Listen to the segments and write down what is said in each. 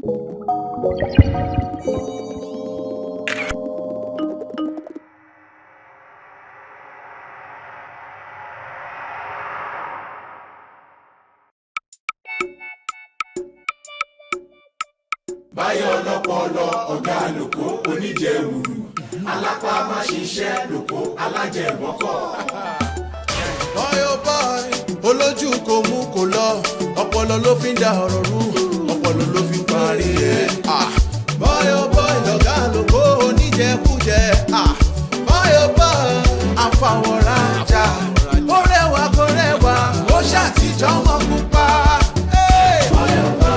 Báyọ̀ lọ́pọ̀lọ́ ọ̀gá lóko oníjẹ̀wùrù alápá má ṣiṣẹ́ lóko alájẹ̀bọ́kọ̀. Bọ́yọ̀ bọ́y olójú kò mú kò lọ ọpọlọ ló fi ń da ọ̀rọ̀ rú ọpọlọ ló fi ń parí ẹ̀. Bọ́yọ̀ bọ́y lọ̀gá lóko oníjẹkújẹ. Bọ́yọ̀ bọ́y àfàwọ̀rajà ó rẹwà kó rẹwà ó ṣàtijọ́ wọn pupa. Bọ́yọ̀ bọ́y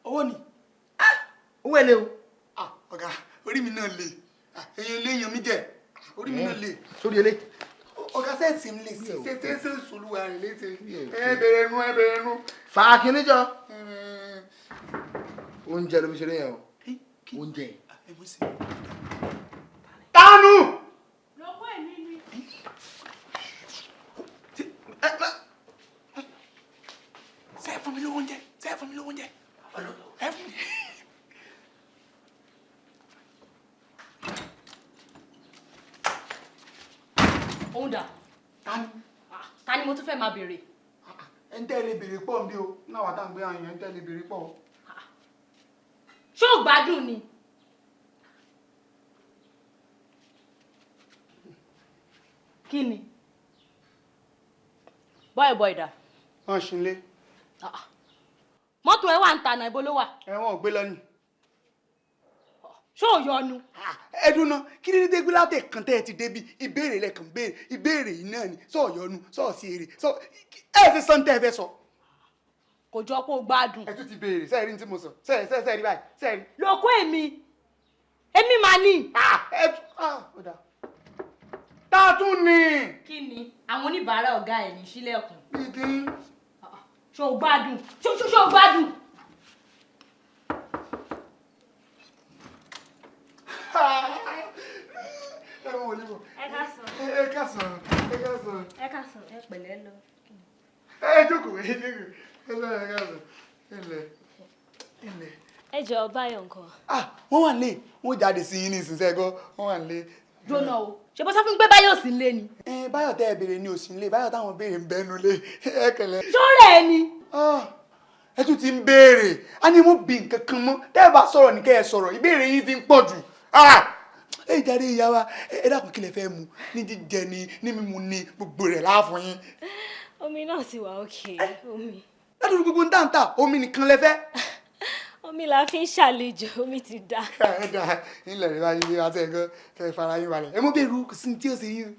owó ni owó ẹlẹ́ o ọ̀gá orí mi náà lè èyàn lè yan mí jẹ orí mi náà lè sórí ẹlẹ́ ọ̀gá sẹ́ẹ̀sì ń lè sí ṣe olúwa rẹ̀ léṣe ẹ bẹ̀rẹ̀ ẹnu fàákì níjọ oúnjẹ ló fi ṣeré yẹn o oúnjẹ tánú. lọ́wọ́ ẹ̀mí ni. Sẹ́ẹ̀ fún mi lówó oúnjẹ sẹ́ẹ̀ fún mi lówó oúnjẹ ẹ fún mi. òun dà. ta ni mo tún fẹ́ máa béèrè. ẹ ń tẹ́lẹ̀ béèrè pọ̀ nbí o náà wà tá à ń gbé àyàn ń tẹ́lẹ̀ béèrè pọ̀. ṣé ò gbádùn ni. kí ni bọ́ẹ̀ dà. wọ́n ṣì ń lé. mọ́tò ẹ wà ń ta náà ibo ló wà. ẹ̀wọ̀n ò gbé lọ ni. ṣé ò yọnu. ẹdun náà kí ni dégbé látẹ kan tẹ ẹ ti débi ìbéèrè lẹkàn béèrè ìbéèrè yìí náà ni sọ yọnu sọ sí èrè sọ ẹ fi sọ ní tẹ ẹ fẹ́ sọ. kò jọ pé o gbádùn. ẹ tún ti béèrè sẹ́ẹ̀rí ní tí mo sọ sẹ́ẹ̀rí báyìí sẹ́ẹ̀rí. lóko èmi máa ní. tá a tún ní. kí ni àwọn oníbàárà ọ̀gá ẹ̀ ní sílẹ̀kùn. ìdín. ṣé o gbádùn ṣé o gbádùn. ẹ káàsán ẹ pẹ̀lẹ́ lọ. ẹ jókòó ẹ káàsán ẹ lẹ. ẹ jọ Báyọ̀ nǹkan. wọ́n wà nílé wọ́n jáde sí yín ní ìsinsẹ́ gan wọ́n wà nílé. jóná o ṣe bó sọ fún mi pé Báyọ̀ sí nílé ni. Báyọ̀ tẹ́ ẹ béèrè ní òsì nílé Báyọ̀ táwọn béèrè ń bẹ́nu lé ẹ kẹlẹ́. sọ́rọ̀ ẹ ni. ẹ tún ti ń béèrè a ní mo bí nǹkan kan mọ́ tẹ́ ẹ bá sọ̀rọ̀ ní kẹ́ ẹ sọ̀rọ̀ ìbéèrè yín ti ń pọ̀ jù. ẹ jáde ìyá wa ẹ dákun kí lẹ fẹ́ mu ní jíjẹ ni ní mímu ni gbogbo rẹ̀ láàfún yín. omi náà ti wà òkè omi. ládùúgbò gbogbo ń dáńtà omi nìkan lẹ fẹ́. omi la fi ń ṣàlejò omi ti dá. ẹ dá ilẹ̀ rẹ̀ báyìí wá sí ẹ̀gọ́ kẹ́ ẹ fara yín balẹ̀ ẹ mú bẹ́ẹ̀rù kò sí tí ó ṣe yín.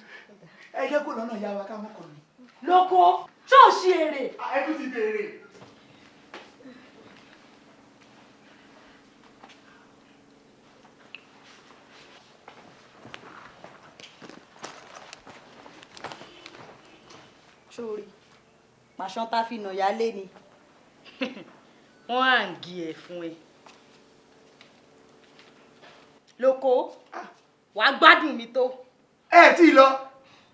ẹ jẹ́ kó lọ́nà ìyá wa káwọn kọ̀ ní. lóko ṣọ́ọ̀ṣì èrè. ẹ tún ti béèrè. sórí pàṣán tá fi nà yálé ni wọ́n á ń gi ẹ̀ fún ẹ. lóko wàá gbádùn mi tó. ẹ tí ì lọ.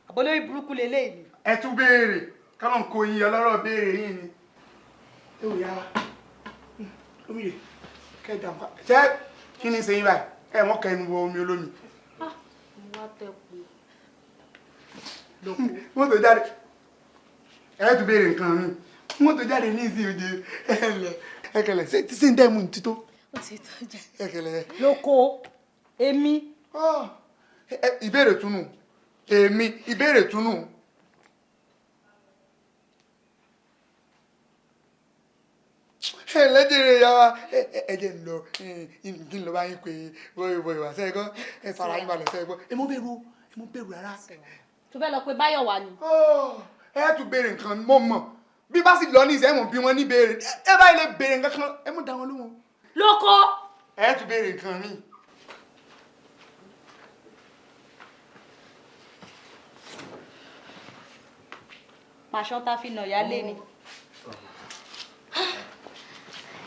àbólórí burúkú lélẹ́yìí ni. ẹ tún béèrè kọ́nà ń kó yín ọlọ́rọ̀ béèrè yín ni. ẹ wò yá wa omi rè kẹta nǹkan ṣé kí ni ṣe yín báyìí ẹ wọ́n kẹ́ ẹnu wọ omi olómi. mo wá tẹ̀kù lóko. mọ́tò jáde ẹ tún béèrè nǹkan mi mọ́tò jáde ní ìsìn òde ẹ kẹlẹ̀ ṣé tí sí ń dẹ́mu tító. ó ti tó jẹ. ẹ kẹlẹ̀. lóko èmi. ìbéèrè túnú èmi ìbéèrè túnú. ẹ lẹ́jẹ̀rẹ̀ ya wa ẹ jẹ́ ń lọ kí n lọ bá yín pé bọ́yọ̀ wá sẹ́yìn kan ẹ fara yín balẹ̀ sẹ́yìn kan ẹ mọ́ bẹ̀rù rárá. tó fẹ́ lọ pé Báyọ̀ wà ní. ẹ tún béèrè nǹkan mọ́ bí bá sì lọ ní ìṣẹ́ mọ̀ bí wọ́n ní béèrè ẹ báyìí lè béèrè nǹkan kan ẹ mú dá wọn lóhùn. lóko. ẹ tún béèrè nǹkan mi. pàṣọ tá fi nà yálé ni.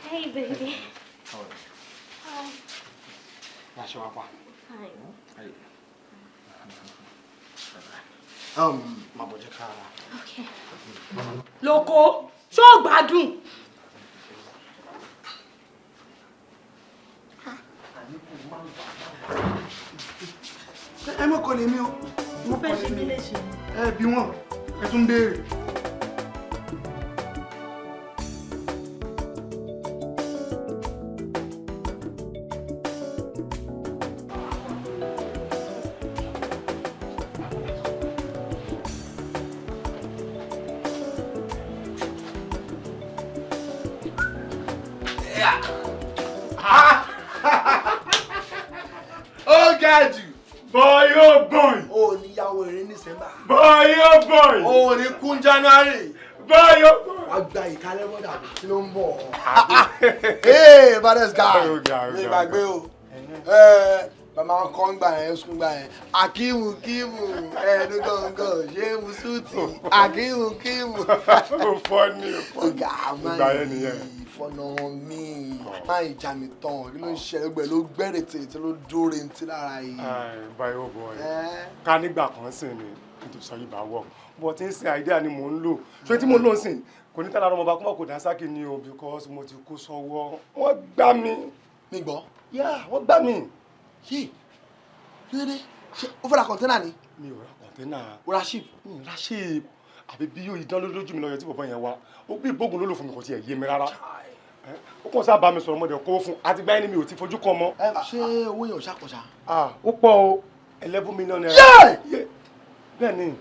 Hey, baby. Hi. Masha wapa. Hi. Maboje ka. Okay. lóko ṣó gbádùn. ẹ mọ̀ kọ́ lèmi o. mo fẹ́ ṣe mí léṣe. ẹ bí wọn ẹ tún béèrè. ó ga jù. Boy, oh boy! ó níyàwó eré ní December. Boy, oh boy! ó ní kún January. Boy, oh boy! wàá gba ìkálẹ̀ mọ́dà tí ló ń bọ̀. ee baddest guy ní ìgbàgbé o bàmá kan gbà yẹn sùn gbà yẹn akíwù kíwù ẹnu gángan ṣé musuti akíwù kíwù. Ó fọ́ ní ọ̀gá ìgbà yẹn nìyẹn. ìfọ̀nà mi máa ìjà mi tán kí ló ń ṣẹlẹ̀ gbẹ̀ ló gbẹ̀rẹ̀ tètè ló dóore ntí lára yìí. Boy, oh boy! Ká nígbà kan sìn ni nítorí sọ yìí bá wọ̀ bọ̀ tí ń sin àìdíà ni mò ń lò ṣé tí mo lò ń sìn kò ní tẹ́lá ọmọba kó má kò dá sákì ni o because mo ti kó sọ́wọ́ wọ́n gbá mi. nígbọ́. Wọ́n gbá mi. yé lóde ṣé o fẹ́ ra kọ̀ńténà ni. Mi ò ra kọ̀ńténà. o ra ship. Mi ò ra ship àbí bí yóò dán lójú mi lọ́yọ̀ tí bọ̀bọ̀ yẹn wá ó bí ìgbógun ló lò fún mi kò tiẹ̀ yé mi rárá. Ó kàn sábà mi sọ̀rọ̀ mọ́dẹ̀ kó fún àti gbáyé ni mi ò ti fojú kan mọ́. ṣé owó yẹn ò ṣàkóṣá. Ó pọ̀ o 11 million naira. Bẹ́ẹ̀ ni.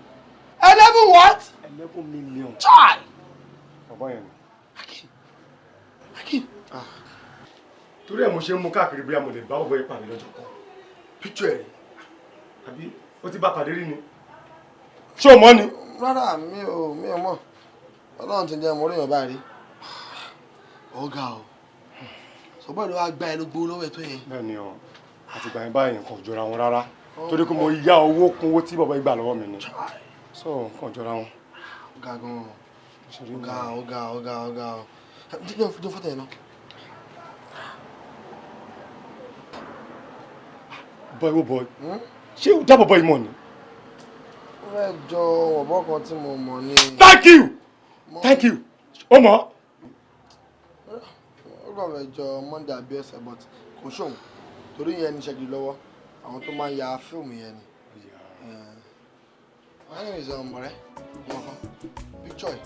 11 what? 11 million. Chai! Bọ̀bọ̀ yẹn ni. Akim. Torí ẹ̀ mo ṣe ń mú káàkiri bí mo lè bá ọ̀bọ̀ ìpàdé lọ́jọ́ kan. Picture ẹ̀. Àbí ó ti bá pàdé rí ni. Ṣé o mọ̀ ni? Rárá mi ò mọ̀. Ọlọ́run ti jẹ́ mo rí èèyàn báyìí rí. Ọ̀gá o. Sọ̀bọ́ ìlú wa gba ẹ ló gbowó lọ́wọ́ ẹ̀ tó yẹn. Bẹ́ẹ̀ ni o. Àti ìgbà yẹn báyìí nǹkan ò jọra wọn rárá. Torí pé mo yá owó kún owó tí bọ̀bọ̀ ìgbà lọ́wọ́ mi ni. So nǹkan ò jọra wọn. Ọ̀gá gan-an. Ọ̀gá. Jẹ́ fọ́tò yẹn náà. Boy, oh boy. Ṣé o dábọ̀ bọ́ ìmọ̀ ni? Ó fẹ́ jọ ọ̀bọ̀ kan tí mo mọ̀ ní. Thank you. Ó mọ̀. Ó kàn fẹ́ jọ Monday àbí ọ̀sẹ̀ but kò ṣòun torí yẹn ní ṣẹ́gi lọ́wọ́ àwọn tó máa ń ya fíìmù yẹn ni. My name is ọ̀rẹ́ picture ẹ̀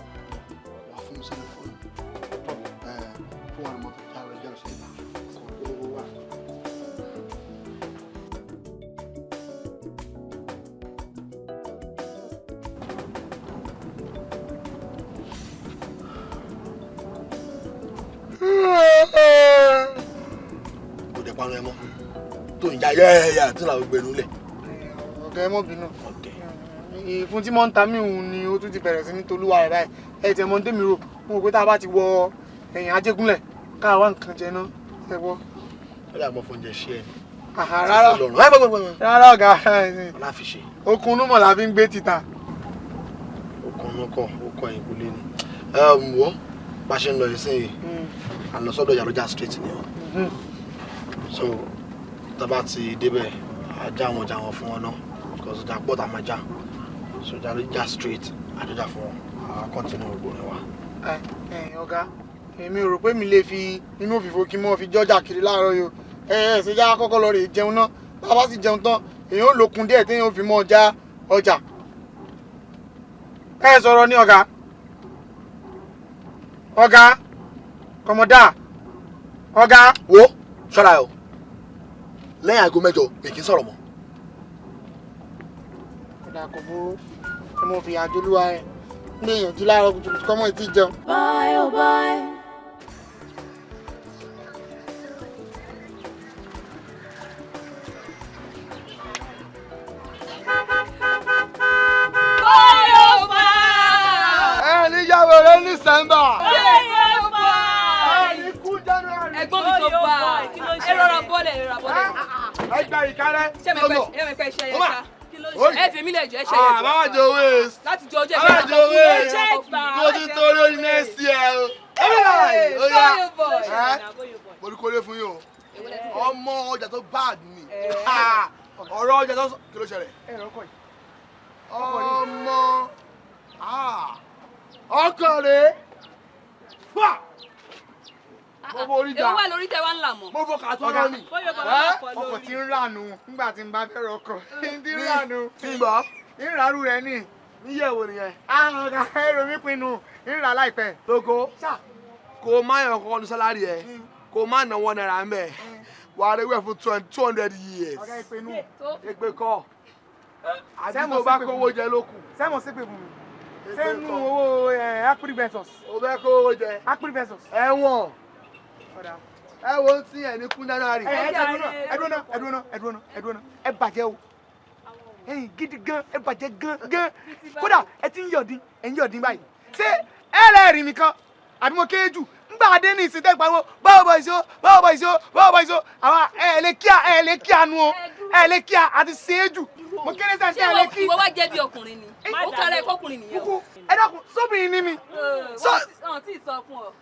wà fún mi sórí fóònù fún àwọn mọ́tò tí a lọ jẹ́ ọ̀sẹ̀ ìgbà kan tó wà. Kò dẹ̀ panu ẹ mọ́ tó ń ja yẹ́ẹ̀yẹ́ tí làwọn gbẹ̀rù lẹ̀. Ọ̀gá ẹ mọ́ bínú. Ìfún tí mò ń ta mí òun ni ó tún ti bẹ̀rẹ̀ sí ní tolúwa rẹ̀ báyìí. Ẹ tẹ̀ mọ́ ń tèmi rò mo rò pé tá a bá ti wọ ẹ̀yìn Ajégúnlẹ̀ káà wá nǹkan jẹ náà ẹ gbọ́. Ó dà mọ́ fóúnjẹ ṣí ẹ ni. Rárá ọ̀gá aláfiṣe. Okun númọ̀ la fi ń gbé títà. Okun núkọ̀ okun ẹ̀yìn kò lé ni. Wọ́ bá ṣe ń lọ ìsìn yìí à ń lọ sọ́dọ̀ Yaroja street ni o. So tá a bá ti débẹ̀ ajá wọn fún wọn náà because ọjà pọ̀ tá a máa já. So Yaroja street àjọjà fún wọn a continue ògbó ni wa. Ọ̀gá èmi ò rò pé mi lè fi inú òfìfo kí n mọ́ fi jọ́jà kiri láàárọ̀ yìí o. Ṣe já kọ́kọ́ lọ rè jẹun náà tá a bá sì jẹun tán èèyàn ò lókun díẹ̀ téèyàn ò fi mọ́ ọjà ọjà. Ẹ sọ̀rọ̀ ní ọ̀gá. Ọ̀gá kọmọdá ọ̀gá. Wo ṣọ́ra ẹ̀ o lẹ́yìn aago mẹ́jọ mi kì í sọ̀rọ̀ mọ́. Ọ̀dà kò burú ẹ mọ̀ fi àjọlúwa ẹ̀ ń lè yànjú láàárọ̀ kùtùkùtù kọ́mọ ìtì jẹun. Bye, oh bye. Níyàwó rẹ ní December. Ikú January. Ẹ̀gbọ́n mi tó bá ẹ rọra bọ́lẹ̀ ẹ rọra bọ́lẹ̀. Ẹ gba ìkárẹ́. Ṣé mi pẹ́ ṣe yẹn ká? Ẹ fi mí lẹ̀ jẹ́ ṣe yẹn. Bàbá jọ waste. Láti jọ jẹ́ Bàbá jọ waste. Check Mo ti torí orí next year o. Sọ́yọ̀ boy. Mo ní kórè fún yín o. Ọmọ ọjà tó bad ni. Ọ̀rọ̀ ọjà tó kí ló ṣẹlẹ̀? Ọmọ ọkàn rẹ̀ fà. Mo borí jà. Èwo wà lórí tẹ wá ń là mọ́. Mo fọ kàtọ́ ni. Ọkọ̀ tí ń rànú nígbà tí n bá fẹ́ rọkọ̀. Tí ń rànú. Nígbà. Ìràrú rẹ̀ ní. Níyẹ̀wò nìyẹn. Ọ̀gá èrò mi pinnu. Ìrà láìpẹ́. Lóko. Kò má yàn kọ́kọ́ ní sálárì ẹ̀. Kò má ná wọn náírà ń bẹ̀. Wà á rewẹ̀ fún 200 years. Ọ̀gá ìpinnu. Èpè kọ́. Àti tó bá kówó jẹ lókù. Sẹ́mọ̀ sí pé fún mi. Sẹ́nu owó April versus. O fẹ́ kówó jẹ. April versus. Ẹ̀wọ̀n. Ẹ wo tí ẹ̀ ní kún January. Ẹ̀dùnà ẹ bàjẹ́ o. Ẹ̀yin gidi gan ẹ bàjẹ́ gan. Kódà ẹ ti ń yọ̀dín báyìí. Ṣé ẹ lẹ́rìí mi kan? Àbí mo kéé jù? Ngbà adé ní ìsìn tẹ́gbà wo báwo bọ̀ ìṣó. Àwọn ẹ lè kíá nu o. Ẹ lè kíá àti ṣe é jù. Mo kéré sẹ́ńtì ẹ lè kí. Ìwọ wá jẹ́ bí ọkùnrin ni. Ó kára ẹ̀ fọkùnrin nìyẹn. Ẹ dákun sóbìnrin ní mi. Wọ́n ti sọ fún ọ.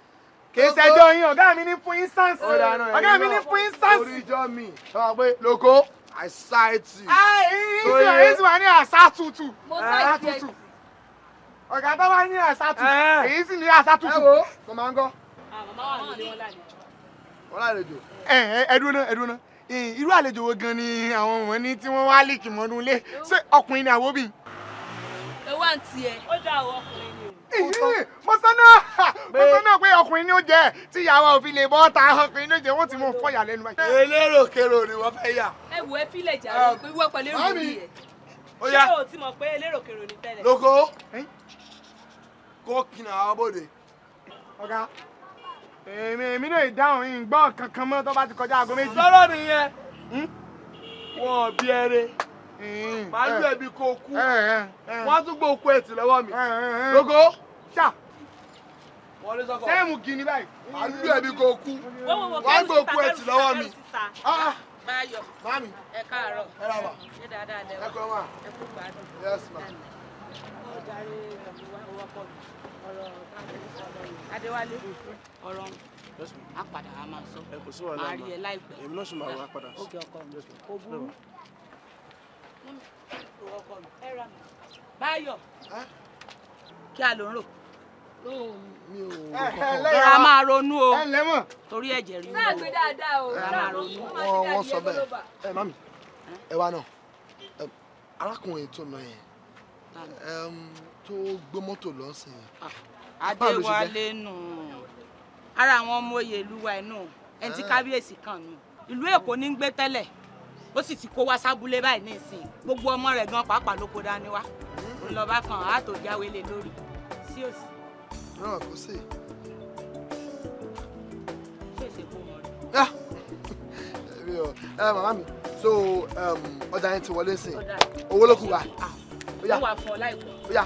Kì í ṣẹjọ́ yín ọ̀gá mi ní fún instance. Ọ̀gá mi ní fún instance. Oríjọ́ mi. Sọ pé lóko àìsáìtì. Èyí wà ní àṣà tutù. Mo sá ìjẹ́ Ọ̀gá tó bá ní àṣà tutù. Èyí sì ní àṣà tutù. Ẹ wo kò máa ń gọ́. Màmá wà nílé wọn lálejò. Wọ́n lálejò. Ẹdúró náà. Irú àlejò wo gan ni àwọn ọmọ ní tí wọ́n wá líkì mọ́nú ilé? Ṣé ọkùnrin ni àwòbí? Ewu àǹtí ẹ. Ó dá àwọn ọkùnrin ni. Mo sọ náà pé ọkùnrin ni ó jẹ́ tí ìyàwó òfin lè bọ́ ta ọkùnrin ni ó jẹ́ wọ́n ti mú fọ́yà lẹ́nu báyìí. Elérò kérò ni wọ́n fẹ́ yà. Ẹ wò ẹ fílẹ̀ jà pé wọ́n pẹ̀lú èrò orí ẹ̀. Ó yá. Ṣé o ti mọ̀ pé eléròkèrò ni tẹ́lẹ̀? Lóko. Kó kìnnà àwọn bòde. Ọ̀gá èmi náà ìdáhùn yìí ń gbọ́ kankan mọ́ tó bá ti kọjá aago méjì. Sọ̀rọ̀ nìyẹn. Wọ́n bí ẹrẹ. Màá lù ẹbí kó kú. Wọ́n á tún gbé okú ẹ̀tì lọ́wọ́ mi. Lóko. Ṣá Wọlé sọ́kọ̀. sẹ́ẹ̀mù kì ní báyìí. Màá lù ẹbí kó kú. Wọ́n á gbé okú ẹ̀tì lọ́wọ́ mi. Báyọ̀. Mami. Ẹ káàárọ̀. Ẹ rà bà. Ṣé dáadáa lẹ wá? Ẹ kọ́ wa. Ẹ kú gbádùn. Yes ma. Ọ̀darí ọ̀rọ̀ ọkọ mi. Adéwálé. Ọ̀rọ̀ a padà a máa sọ. Ẹ kò sí wàhálà. Màá rí ẹ láìpẹ́. Èmi náà sì máa wá padà. Ó kẹ ọkọ mi. Kò burú. Ọkọ mi. Ẹ rà mí. Báyọ̀. Kí a ló ń rò? Mi ò. Ẹ máa ronú o. Ẹ ǹlẹ́ mọ̀. Torí ẹ̀jẹ̀ rí mi. Sáà gbé dáadáa o. Ẹ máa ronú. Wọ́n sọ bẹ́ẹ̀. Ẹ mami. Ẹ wá náà. Arákùnrin tó lọ yẹn. Tó gbé mọ́tò lọ́sìn yẹn. Adéwálé nù. Ara àwọn ọmọ oyè ìlú wa inú ẹni tí kábíyèsí kan nù. Ìlú Èkó ní ń gbé tẹ́lẹ̀. Ó sì ti kó wá sábúlé báyìí ní ìsìn. Gbogbo ọmọ rẹ̀ gan pàápàá ló kó dání wá. Ńlọba kan á tó jáwé lé lórí. Sí òsì. Náà kò sí. Ṣé èsè kó wọn rí? Ẹ̀rí o. Màmá mi. So ọjà yẹn ti wọlé sìn. Owó ló kù wá. Ó wà fún ọ láìpẹ́. Ó yá.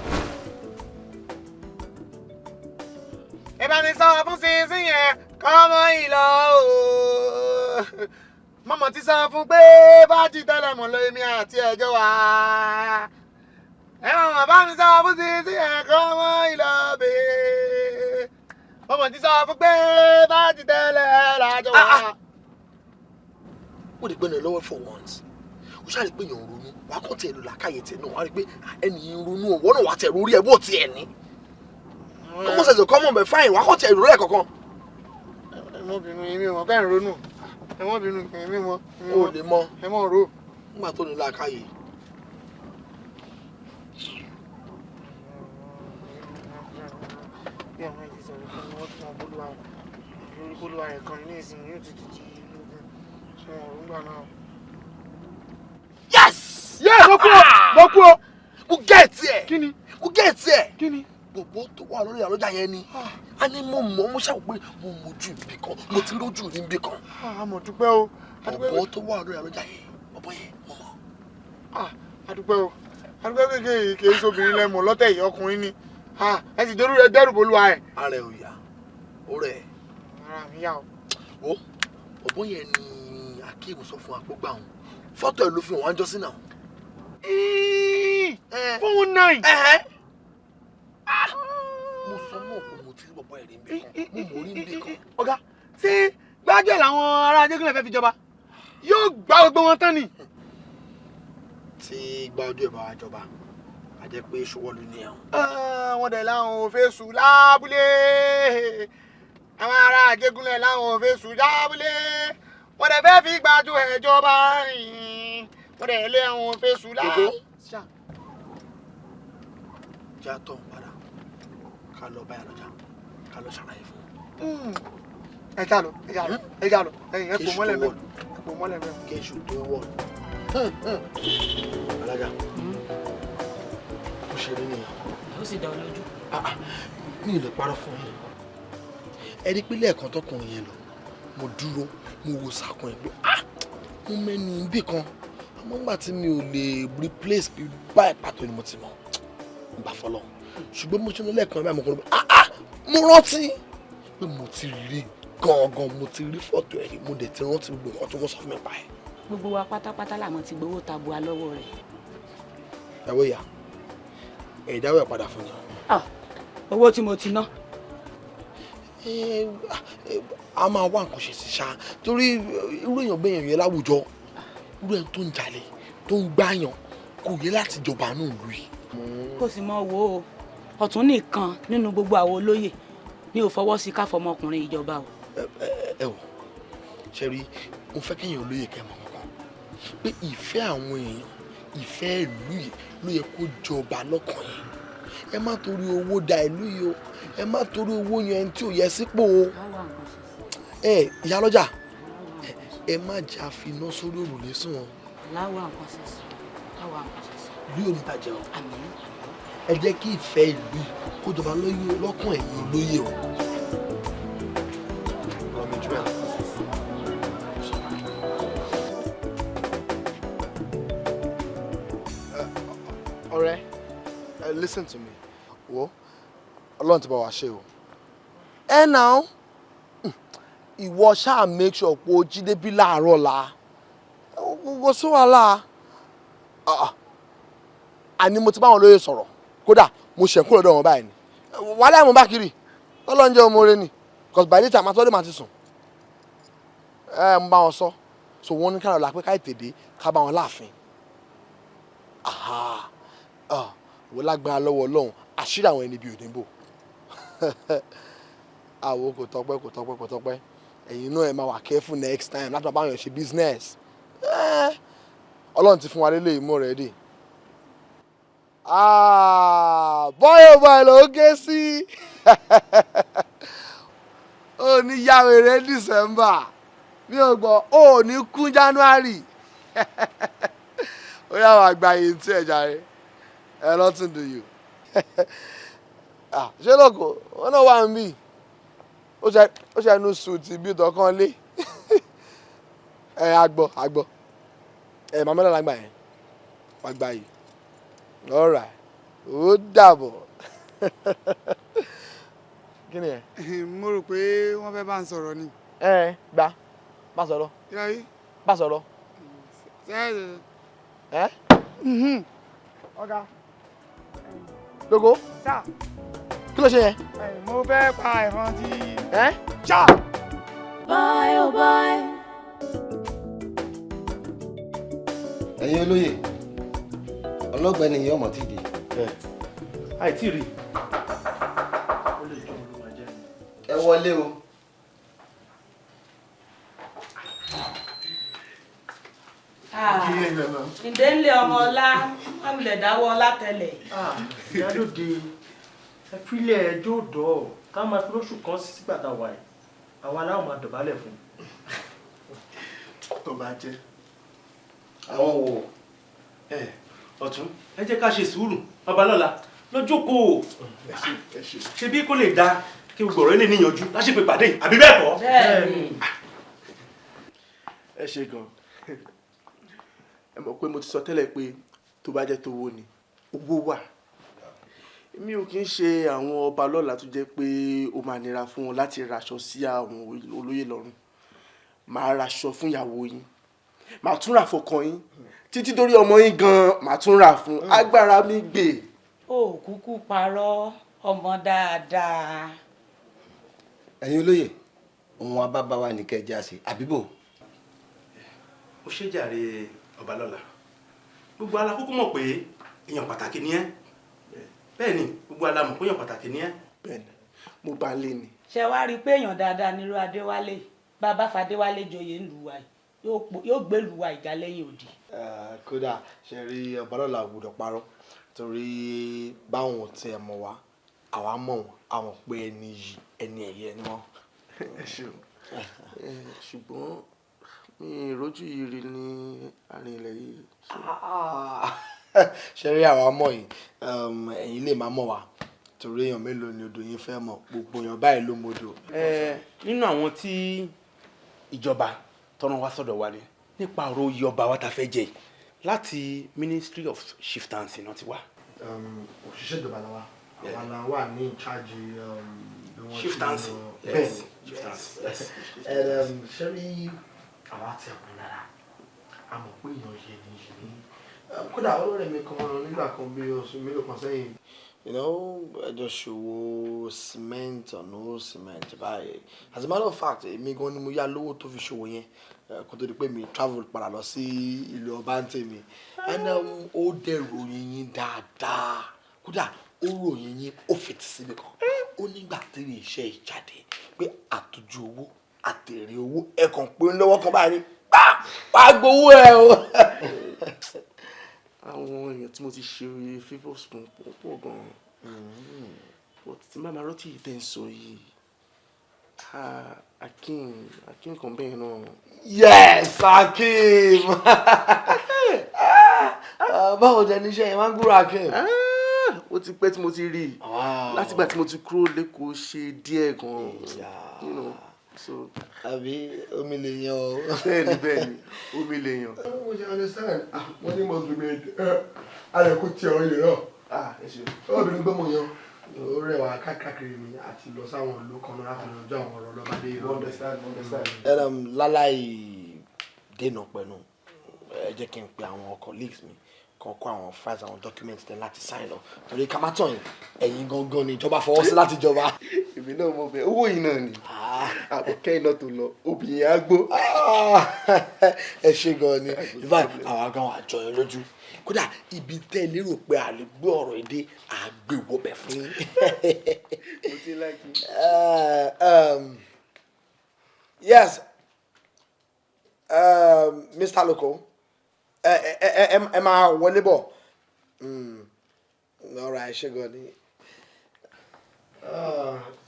Ẹ bá mi sọ fún sísìn yẹn kọ́mọ ìlọ o. Mọ̀mọ́ ti sọ fún pé bá ti tẹ́lẹ̀ mọ̀ lọ èmi àti ẹjọ́ wa. Ẹ mọ̀mọ́ bá mi sọ fún sísìn yẹn kọ́mọ ìlọ bẹ́ẹ̀. Mọ̀mọ́ ti sọ fún pé bá ti tẹ́lẹ̀ lájọ́ wa. Ó lè gbẹ́nu ẹ lọ́wọ́ for once. Ó ṣáà rí pé èèyàn ń ronú. Wàá kàn tiẹ̀ lò làákàyè tiẹ̀ náà. Wàá rí pé ẹnì yìí ń ronú ọ̀wọ́ náà wàá tẹ̀ rórí ẹ̀ bó tiẹ̀ ní. Kọ́mọ́ sẹ̀sẹ̀ kọ́mọ́ bẹ̀ fáìn wàá kàn tiẹ̀ rò rẹ̀ kankan. Ẹmọ́bìnrin èmi mọ̀ bẹ́ẹ̀ ń ronú. Ẹmọ́bìnrin èmi mọ̀. O lè mọ. Ẹ mọ̀ ro. Nígbà tó ní làákàyè. Bí àwọn ẹ̀jẹ̀ sọ̀rọ̀ fún mi, wọ́n tún wọn bólúwa rẹ̀. Lórí bólúwa rẹ̀ kan ní ìsìn yóò ti di lógún. Ṣé wọn ò ń gbà náà? Yes! Yẹ́ mo kú o! Mo kú o! Mo gẹ̀ẹ́tì ẹ̀. Kí ni? Mo gẹ̀ẹ́tì ẹ̀. Kí ni? Gbogbo tó wà lórí àlọ́jà yẹn ni. A ní mo mọ̀ mo ṣàwọ̀ pé mo mojú níbì kan. Mo ti lójú níbì kan. Àmọ̀ dúpẹ́ o. Gbogbo tó wà lórí àlọ́jà yẹn. Bọ̀bọ̀ yẹn mo mọ̀. Adúpẹ́ o. Adúpẹ́ kékeré kì í sobìnrin lẹ́mọ̀ lọ́tẹ̀ yìí ọkùnrin ni. ẹ sì dẹ́rù bolúwa ẹ̀. ara ẹ̀ ò yá ó rẹ̀. ara mi yá o. ó ọ̀bọ̀n yẹn ni akéwì sọ fún àpògbà òun fọ́tò ẹ̀ ló fi wọ́n jọ sí náà. fún 9. mo sọ náà pé mo ti rí bọ̀bọ̀ ẹ̀rí nbí kan mo mọ̀ rí nbí kan. ọ̀gá ṣé gbájúẹ̀ làwọn ará Ajégúnlẹ̀ fẹ́ fi jọba yóò gbá gbogbo wọn tán ni. tí gbájú ẹ̀ bá wá jọba a jẹ́ pé ṣòwò ló ní ẹ̀hún. wọ́n dẹ̀ láwọn ò fẹ́ sùn lábúlé àwọn ará Ajégúnlẹ̀ láwọn ò fẹ́ sùn lábúlé wọ́n dẹ̀ fẹ́ fi gbájú ẹ̀ jọba wọ́n dẹ̀ lé àwọn ò fẹ́ sùn lábúlé. já tọ̀ padà ká lọ báyà lọ́jà ká lọ ṣàlàyé fún un. ẹ já lọ ẹ pò mọ́lẹ̀ mẹ́rin. kéṣù tó wọ̀ alága ó ṣe rí nìyẹn. ó sì dá ọ lójú. mi ò lè parọ́ fún yín ẹni pé lẹ́ẹ̀kan tọkùnrin yẹn lọ mo dúró mo wo sàkún ẹ̀ pé mo mẹ́ni ibì kan àmọ́ nígbà tí mi ò lè replace bí báyìí pàtó ni mo ti mọ̀ gbà fọlọ́ ṣùgbọ́n mo ṣe ní lẹ́ẹ̀kan báyìí mo kọ́ mo rántí pé mo ti rí gangan mo ti rí fọ́tò ẹ̀ mo dẹ̀ ti rántí gbogbo nǹkan tí wọ́n sọ fún mi pa ẹ̀. gbogbo wa pátápátá làwọn ti gbowó tabua lọ́wọ́ rẹ̀. ìyàwó ìyá ẹ̀dáwó ẹ̀ padà fún yín. owó tí mo ti ná. a máa wá nǹkan ṣe sí ṣá torí irú èèyàn bẹ́ẹ̀ yẹn láwùjọ irú ẹni tó ń jalè tó ń gbáyàn kò yẹ láti jọba náà lù yìí. kò sì mọ wo ọ̀tún nìkan nínú gbogbo àwọn olóyè ní ò fọwọ́ sí ká fọmọkùnrin ìjọba o. ẹ wò ṣe rí mo fẹ́ kéèyàn olóyè kẹ́ mọ̀ kankan pé ìfẹ́ àwọn èèyàn ìfẹ́ ìlú yìí ló yẹ kó jọba lọ́kàn yìí ẹ má torí owó da ìlú yìí o ẹ má torí owó yan ẹni tí ò yẹ sípò o ìyá lọ́jà ẹ má jẹ́ àfiná sórí òrùlé sùn wọn. láwọ àǹkan ṣẹṣẹ láwọ àǹkan ṣẹṣẹ. ìlú yóò ní bàjẹ́ o ẹ jẹ́ kí ìfẹ́ ìlú yìí kó jọba lọ́kàn ẹ̀yin olóyè o. ọ̀rẹ́ listen to me wo Ọlọ́run ti bá wa ṣe o ẹ náà ìwọ ṣáà make sure pé o jí débi láàárọ̀ la gbogbo sí wàhálà àní mo ti bá wọn lóye sọ̀rọ̀ kódà mo ṣẹ̀ kúrò lọ́dọ̀ wọn báyìí ni wàhálà mo bá kiri Ọlọ́run jẹ́ ọmọ rẹ ni because by the time àtọ́dé máa ti sùn mo bá wọn sọ so wọ́n ní káàrọ̀ la pé ká ìtèdè ká bá wọn láàfin wọ́n lágbára lọ́wọ́ Ọlọ́run àṣírí àwọn ẹni bíi òdìbò àwo kò tọ́pẹ́ ẹ̀yin náà ẹ máa wà careful next time láti máa bá wọn ṣe business Ọlọ́run ti fún wa lélẹ̀ ìmọ̀ rẹ̀ dé bọ́yọ̀ ló gé sí ó ní yàwèrè December mi ò gbọ́ ó ní kún January ó yà wà gba yìí tí ẹ̀ jàre ẹ nothing do you ṣé lóko wọn náà wà ń bì ó ṣe ẹnu sùtì bí tọkàn lé àgbọ̀ màmá náà lágbà yẹn wà gbà yìí alright ó dàbọ̀ kí ni ẹ. mo rò pé wọ́n fẹ́ bá ń sọ̀rọ̀ ni. gbà bá sọ̀rọ̀ bá sọ̀rọ̀. ọ̀gá. lóko. sá. kí ló ṣe yẹn. mo fẹ́ pa ẹ̀fọn tí. ṣá. bye oh bye. ẹ̀yin olóyè ọlọ́gbẹ́ni yìí ọmọ tí di. àìtí rí. ẹ wọlé o. ìdẹ́nlé ọmọ ọlá àmìlẹ̀ dáwọ́ ọlá tẹ́lẹ̀. ìyálòde ẹ fílẹ̀ ẹjọ́ dọ̀ ká máa fi lóṣù kan sí gbàtà wà ẹ̀ àwọn aláwọ̀ máa dọ̀bálẹ̀ fún tó bá jẹ́. àwọn wo. ọ̀tún ẹ jẹ́ ká ṣe sùúrù babalọ́la lọ́jọ́kọ̀ ṣe bí kò lè da kí gbogbo ọ̀rọ̀ lè níyanjú láṣepè pàdé àbí bẹ́ẹ̀ kọ́. ẹ ṣe gan ẹ mọ̀ pé mo ti sọ tẹ́lẹ̀ pé tó bá jẹ́ tówó ni owó wà mi ò kí ń ṣe àwọn ọba lọ́la tó jẹ́ pé ó máa nira fún wọn láti raṣọ sí àwọn olóyè lọ́rùn. Màá raṣọ fún ìyàwó yín, màá tún rà fọkàn yín, títí dórí ọmọ yín gan màá tún rà fún. Agbára mi gbé. Ó kúkú parọ́ ọmọ dáadáa. Ẹ̀yin olóyè, òun abábáwa ní kẹjá sí àbíbò. Ó ṣe jàre ọba lọ́la. Gbogbo alákòókò mọ̀ pé èèyàn pàtàkì ni ẹ́. Bẹ́ẹ̀ ni gbogbo alámọ̀ pé èèyàn pàtàkì ni ẹ́. Bẹ́ẹ̀ ni mo bá lé ni. Ṣé wàá rí i pé èèyàn dáadáa nírú Adéwálé bàbá Fadéwálé joyè ńlùú wa yóò gbé ìlú wa ìjà lẹ́yìn òdì. Kódà ṣe rí ọba lọ́la gbọ́dọ̀ parọ́ torí báwọn tí ẹ mọ̀ wá àwa mọ̀ wọn àwọn pé ẹni yìí ẹni ẹ̀yẹ ni wọ́n. Ṣùgbọ́n mi ìrójú yìí rí ní àárín ilẹ̀ yìí. Ṣe rí àwa mọ̀ yìí ẹ̀yin lè má mọ̀ wá torí èèyàn mélòó ni odò yín fẹ́ mọ̀ gbogbo èèyàn báyìí ló mọdò. Nínú àwọn tí ìjọba tọ́nà wá sọ́dọ̀ wa ni nípa ọ̀rọ̀ oyè ọba wa ta fẹ́ jẹ láti Ministry of Chieftaincy náà ti wá. Òṣìṣẹ́ ìjọba la wà àwa la wà ní ìcháàjì Chieftaincy. Yes. Chieftaincy. Ṣé rí àwa ti ọ̀pọ̀ lára a mọ̀ pé èèyàn yẹ ni yìí ní kódà olórí mi kan nígbà kan bí oṣù mélòó kan sẹ́yìn ẹjọ́ ṣòwò cement or no cement báyìí as a matter of fact èmi gan ni mo yá lówó tó fi ṣòwò yẹn kó tó di pé mi travel padà lọ sí ìlú ọba ń tèmi and ó dẹ̀ ròyìn yín dáadáa kódà ó ròyìn yín ó fìtì síbi kan ó nígbà tí iṣẹ́ ìjáde pé àtòjú owó àtèrè owó ẹ̀kan pé ń lọ́wọ́ kan báyìí wá gbowó ẹ o. Àwọn èèyàn tí mo ti ṣe favours fún pọ̀ gan-an but tí màmá rántí yìí tẹ̀ ń sọ yìí Akin kan bẹ́ẹ̀ náà. Yes, Akin. Báwo jẹ níṣẹ́ yẹn máa ń gbúrò Akin? Ó ti pẹ́ tí mo ti rí i látìgbà tí mo ti kúrò lẹ́kọ̀ọ́ ṣe díẹ̀ gan-an. So àbí omi lè yan o. Bẹ́ẹ̀ni omi lè yan. Mo ṣe understand. Wọ́n ní must be made. Ayọ̀ kò tiẹ̀ wọ́n lè náà. Ẹ ṣe. Obìnrin gbọ́ mọ̀ yan. Ó rẹwà káàkiri mi àti lọ sáwọn ìlú kan náà láti lọ jọ àwọn ọ̀rọ̀ lọ́ba dé ìlú. Understand. Láláì dènà pẹ̀lú ẹ jẹ́ kí n pe àwọn colleagues mi kan kó àwọn files àwọn documents tẹ láti sign lọ torí ká má tàn yín ẹ̀yin gangan ni ìjọba fọwọ́ sí láti jọba. Èmi náà mo bẹ owó yìí náà ni àbọ̀kẹ́ iná tó lọ obìnrin á gbó. Ẹ ṣe gan ni ìfà àwọn gan wà jọyọ lójú kódà ibi tẹ́ lérò pé a lè gbé ọ̀rọ̀ èdè àgbèwọ̀bẹ̀ fún yín. Mo ti láìkí. Yes, Mr. Loko, ẹ máa wọlé bọ̀. All right, ṣé gan ni.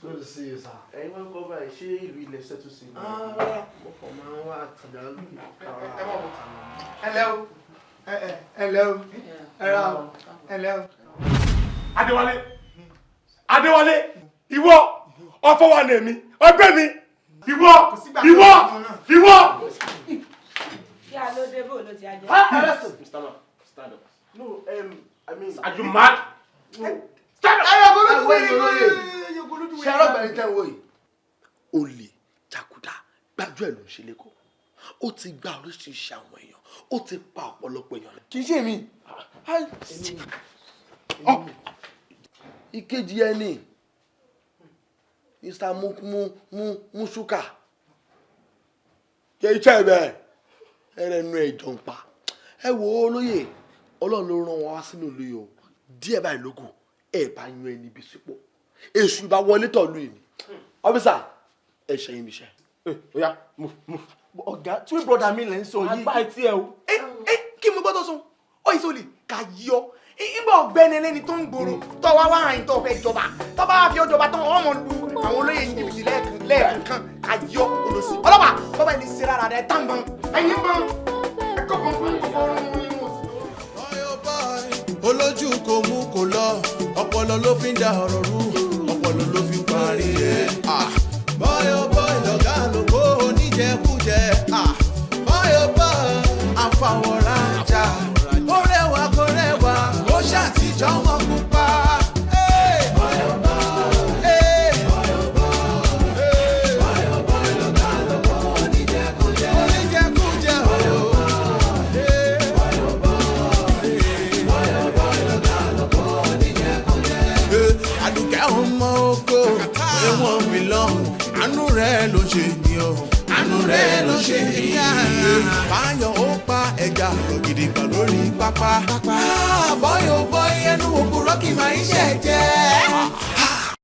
Good to see you, sir. Ẹ̀yin máa ń kọ́ báyìí ṣé ìlú ilẹ̀ ṣẹ́tù sí i? Mo kàn máa ń wá àtàjà lórí kára. Hello. Hello. Hello. Hello. Adéwálé, ìwọ ọ̀fọ̀ wa nèmi, ọgbẹ́ mi, ìwọ. Kí ló dé bò ló ti ajẹ́. Mr. Man, stand up. No, I mean. Are you mad? No. Stand up. Ṣé arábìnrin tẹ́ ń wò yìí? Olè jàgùdà gbájú ẹ̀ ló ń ṣe lẹ́kọ̀ọ́. Ó ti gba oríṣiríṣi àwọn èèyàn. Ó ti pa ọ̀pọ̀lọpọ̀ èèyàn. Kì í ṣe mi. Ìkejì ẹni Mr. Musuka. Kì í ṣe bẹ́ẹ̀. Ẹrẹ̀nu ẹ̀jọ̀ ń pa. Ẹ wo olóyè Ọlọ́run ló rán wọn wá sínú ìlú yìí o. Díẹ̀ báyìí ló kù ẹ bá yan ẹni bí sípò. Èṣù bá wọlé tọ̀lú ìní. Ọ́físà ẹ ṣe yín níṣẹ́. Oya, move. Ọ̀gá twin brother mi lẹ́ ń sọ yìí. Àgbà etí ẹ o. Kí mo gbọ́dọ̀ sọ? Ó yìí sólì ká yọ. Ìgbà ọ̀gbẹ́ni ẹlẹ́ni tó ń gbòòrò tó wá wá àyìn tó fẹ́ jọba. Tó bá fi ọjọba tán ọmọ lu àwọn olóyè yìí jìbìtì lẹ́ẹ̀kan ká yọ olùsí. Ọlọ́pàá bọ́bá ẹni ṣe rárá rẹ̀ tán gan. Ẹyin gan. Ẹ̀kọ́ kan fún ìfọ̀rọ̀ olójú kò mú kò lọ ọpọlọ ló fi ń da ọ̀rọ̀ rú ọpọlọ ló fi ń parí ẹ̀. bọ́yọ̀ lọ́gá lóko oníjẹkújẹ bọ́yọ̀ àfàwọ̀rajà ó rẹwà kó rẹwà ó ṣàtijọ́ wọn pupa. ọmọ oko ẹ̀wọ̀n belong àánú rẹ̀ ló ṣe mí o àánú rẹ̀ ló ṣe mí. báyọ̀ ó pa ẹja gidigba lórí pápá. bọ́yọ̀ bọ́yọ̀ ẹnu òkúrọ́ kì máa ń ṣẹ̀ jẹ́.